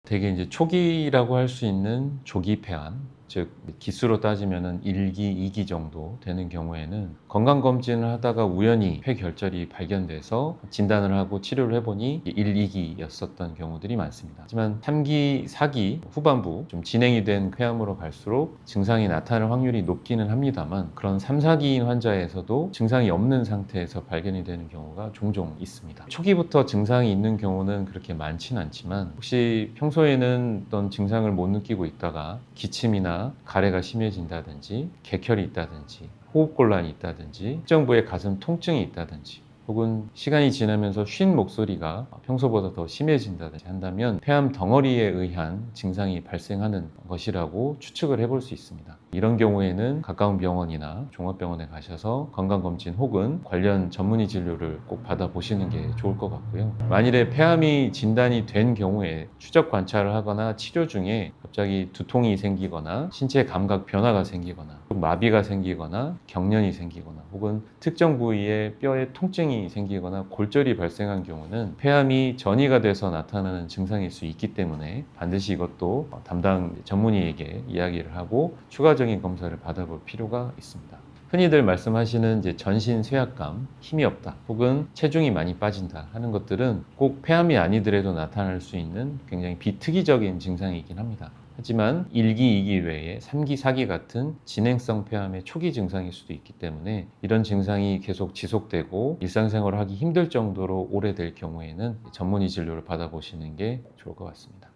되게 이제 초기라고 할 수 있는 조기 폐암, 즉 기수로 따지면은 1기, 2기 정도 되는 경우에는 건강검진을 하다가 우연히 폐결절이 발견돼서 진단을 하고 치료를 해보니 1, 2기였었던 경우들이 많습니다. 하지만 3기, 4기 후반부 좀 진행이 된 폐암으로 갈수록 증상이 나타날 확률이 높기는 합니다만 그런 3, 4기인 환자에서도 증상이 없는 상태에서 발견이 되는 경우가 종종 있습니다. 초기부터 증상이 있는 경우는 그렇게 많지는 않지만 혹시 평소에는 어떤 증상을 못 느끼고 있다가 기침이나 가래가 심해진다든지 객혈이 있다든지 호흡곤란이 있다든지 특정 부에 가슴 통증이 있다든지 혹은 시간이 지나면서 쉰 목소리가 평소보다 더 심해진다든지 한다면 폐암 덩어리에 의한 증상이 발생하는 것이라고 추측을 해볼 수 있습니다. 이런 경우에는 가까운 병원이나 종합병원에 가셔서 건강검진 혹은 관련 전문의 진료를 꼭 받아보시는 게 좋을 것 같고요. 만일에 폐암이 진단이 된 경우에 추적 관찰을 하거나 치료 중에 갑자기 두통이 생기거나 신체 감각 변화가 생기거나 마비가 생기거나 경련이 생기거나 혹은 특정 부위에 뼈에 통증이 생기거나 골절이 발생한 경우는 폐암이 전이가 돼서 나타나는 증상일 수 있기 때문에 반드시 이것도 담당 전문의에게 이야기를 하고 추가적인 검사를 받아볼 필요가 있습니다. 흔히들 말씀하시는 이제 전신 쇠약감, 힘이 없다, 혹은 체중이 많이 빠진다 하는 것들은 꼭 폐암이 아니더라도 나타날 수 있는 굉장히 비특이적인 증상이긴 합니다. 하지만 1기, 2기 외에 3기, 4기 같은 진행성 폐암의 초기 증상일 수도 있기 때문에 이런 증상이 계속 지속되고 일상생활을 하기 힘들 정도로 오래될 경우에는 전문의 진료를 받아보시는 게 좋을 것 같습니다.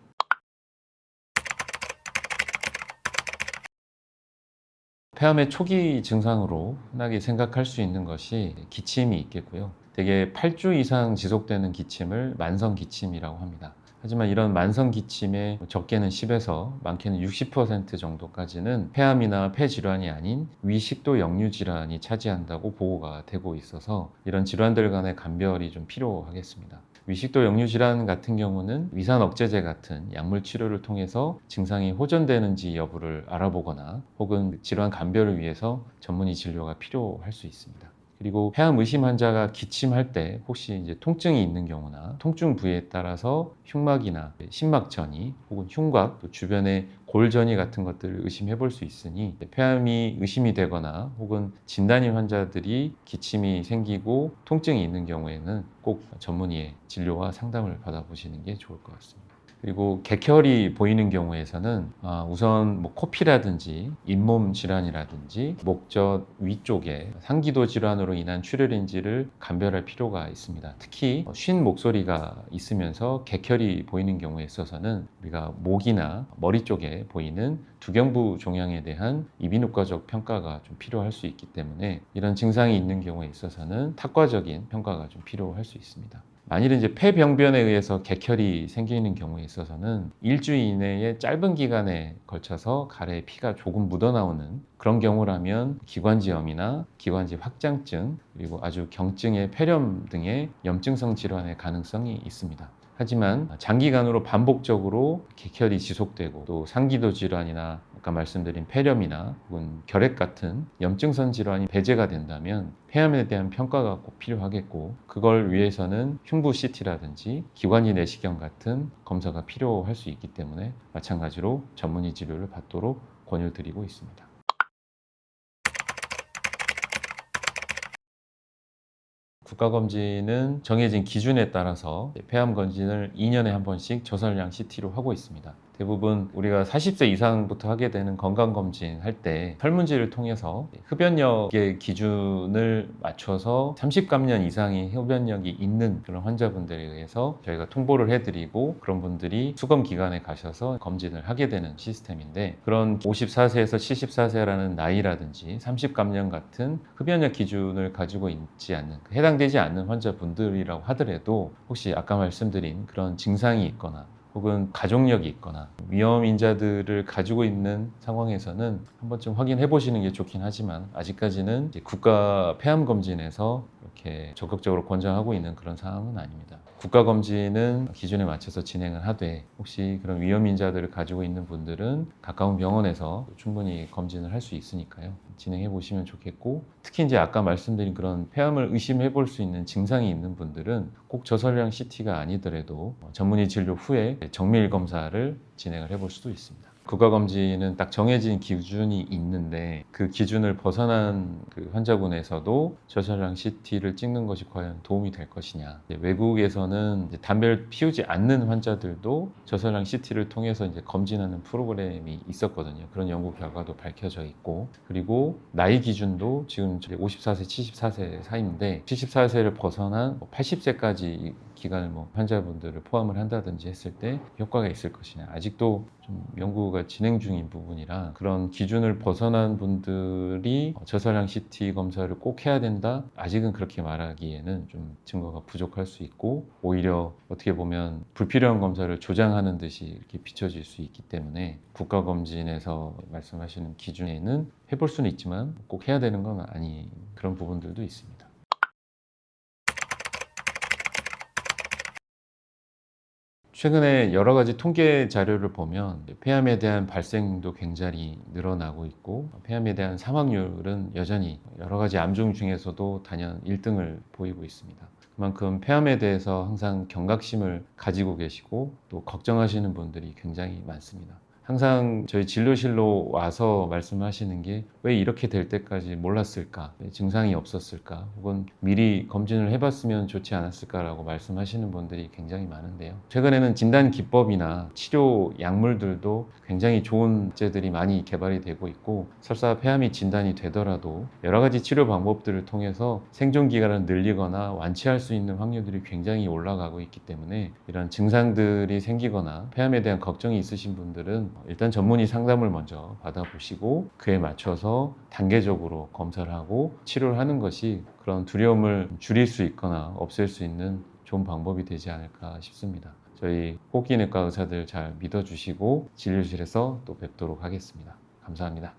폐암의 초기 증상으로 흔하게 생각할 수 있는 것이 기침이 있겠고요. 대개 8주 이상 지속되는 기침을 만성 기침이라고 합니다. 하지만 이런 만성 기침의 적게는 10에서 많게는 60% 정도까지는 폐암이나 폐질환이 아닌 위식도 역류 질환이 차지한다고 보고가 되고 있어서 이런 질환들 간의 감별이 좀 필요하겠습니다. 위식도 역류 질환 같은 경우는 위산 억제제 같은 약물 치료를 통해서 증상이 호전되는지 여부를 알아보거나 혹은 질환 감별을 위해서 전문의 진료가 필요할 수 있습니다. 그리고 폐암 의심 환자가 기침할 때 혹시 이제 통증이 있는 경우나 통증 부위에 따라서 흉막이나 심막 전이 혹은 흉곽 또 주변에 골 전이 같은 것들을 의심해 볼 수 있으니 폐암이 의심이 되거나 혹은 진단인 환자들이 기침이 생기고 통증이 있는 경우에는 꼭 전문의의 진료와 상담을 받아보시는 게 좋을 것 같습니다. 그리고 객혈이 보이는 경우에서는 우선 코피라든지 잇몸 질환이라든지 목젖 위쪽에 상기도 질환으로 인한 출혈인지를 감별할 필요가 있습니다. 특히 쉰 목소리가 있으면서 객혈이 보이는 경우에 있어서는 우리가 목이나 머리 쪽에 보이는 두경부 종양에 대한 이비인후과적 평가가 좀 필요할 수 있기 때문에 이런 증상이 있는 경우에 있어서는 탁과적인 평가가 좀 필요할 수 있습니다. 만일 이제 폐병변에 의해서 객혈이 생기는 경우에 있어서는 일주일 이내에 짧은 기간에 걸쳐서 가래에 피가 조금 묻어나오는 그런 경우라면 기관지염이나 기관지 확장증 그리고 아주 경증의 폐렴 등의 염증성 질환의 가능성이 있습니다. 하지만 장기간으로 반복적으로 객혈이 지속되고 또 상기도 질환이나 아까 말씀드린 폐렴이나 혹은 결핵 같은 염증성 질환이 배제가 된다면 폐암에 대한 평가가 꼭 필요하겠고 그걸 위해서는 흉부 CT라든지 기관지 내시경 같은 검사가 필요할 수 있기 때문에 마찬가지로 전문의 진료를 받도록 권유드리고 있습니다. 국가검진은 정해진 기준에 따라서 폐암 검진을 2년에 한 번씩 저설량 CT로 하고 있습니다. 대부분 우리가 40세 이상부터 하게 되는 건강검진 할 때 설문지를 통해서 흡연력의 기준을 맞춰서 30감년 이상의 흡연력이 있는 그런 환자분들에 의해서 저희가 통보를 해드리고 그런 분들이 수검기관에 가셔서 검진을 하게 되는 시스템인데 그런 54세에서 74세라는 나이라든지 30감년 같은 흡연력 기준을 가지고 있지 않는 해당되지 않는 환자분들이라고 하더라도 혹시 아까 말씀드린 그런 증상이 있거나 혹은 가족력이 있거나 위험 인자들을 가지고 있는 상황에서는 한 번쯤 확인해 보시는 게 좋긴 하지만 아직까지는 국가 폐암 검진에서 이렇게 적극적으로 권장하고 있는 그런 상황은 아닙니다. 국가검진은 기준에 맞춰서 진행을 하되 혹시 그런 위험 인자들을 가지고 있는 분들은 가까운 병원에서 충분히 검진을 할 수 있으니까요. 진행해 보시면 좋겠고, 특히 이제 아까 말씀드린 그런 폐암을 의심해 볼 수 있는 증상이 있는 분들은 꼭 저설량 CT가 아니더라도 전문의 진료 후에 정밀 검사를 진행을 해볼 수도 있습니다. 국가검진은 딱 정해진 기준이 있는데 그 기준을 벗어난 그 환자군에서도 저설량 CT를 찍는 것이 과연 도움이 될 것이냐. 외국에서는 이제 담배를 피우지 않는 환자들도 저설량 CT를 통해서 이제 검진하는 프로그램이 있었거든요. 그런 연구 결과도 밝혀져 있고, 그리고 나이 기준도 지금 54세, 74세 사이인데 74세를 벗어난 80세까지 기간을 환자분들을 포함을 한다든지 했을 때 효과가 있을 것이냐. 아직도 좀 연구가 진행 중인 부분이라 그런 기준을 벗어난 분들이 저설량 CT 검사를 꼭 해야 된다? 아직은 그렇게 말하기에는 좀 증거가 부족할 수 있고, 오히려 어떻게 보면 불필요한 검사를 조장하는 듯이 이렇게 비춰질 수 있기 때문에 국가검진에서 말씀하시는 기준에는 해볼 수는 있지만 꼭 해야 되는 건 아닌 그런 부분들도 있습니다. 최근에 여러 가지 통계 자료를 보면 폐암에 대한 발생도 굉장히 늘어나고 있고, 폐암에 대한 사망률은 여전히 여러 가지 암종 중에서도 단연 1등을 보이고 있습니다. 그만큼 폐암에 대해서 항상 경각심을 가지고 계시고 또 걱정하시는 분들이 굉장히 많습니다. 항상 저희 진료실로 와서 말씀하시는 게 왜 이렇게 될 때까지 몰랐을까? 왜 증상이 없었을까? 혹은 미리 검진을 해봤으면 좋지 않았을까라고 말씀하시는 분들이 굉장히 많은데요. 최근에는 진단 기법이나 치료 약물들도 굉장히 좋은 제들이 많이 개발이 되고 있고, 설사 폐암이 진단이 되더라도 여러 가지 치료 방법들을 통해서 생존 기간을 늘리거나 완치할 수 있는 확률들이 굉장히 올라가고 있기 때문에 이런 증상들이 생기거나 폐암에 대한 걱정이 있으신 분들은 일단 전문의 상담을 먼저 받아보시고 그에 맞춰서 단계적으로 검사를 하고 치료를 하는 것이 그런 두려움을 줄일 수 있거나 없앨 수 있는 좋은 방법이 되지 않을까 싶습니다. 저희 호흡기내과 의사들 잘 믿어주시고 진료실에서 또 뵙도록 하겠습니다. 감사합니다.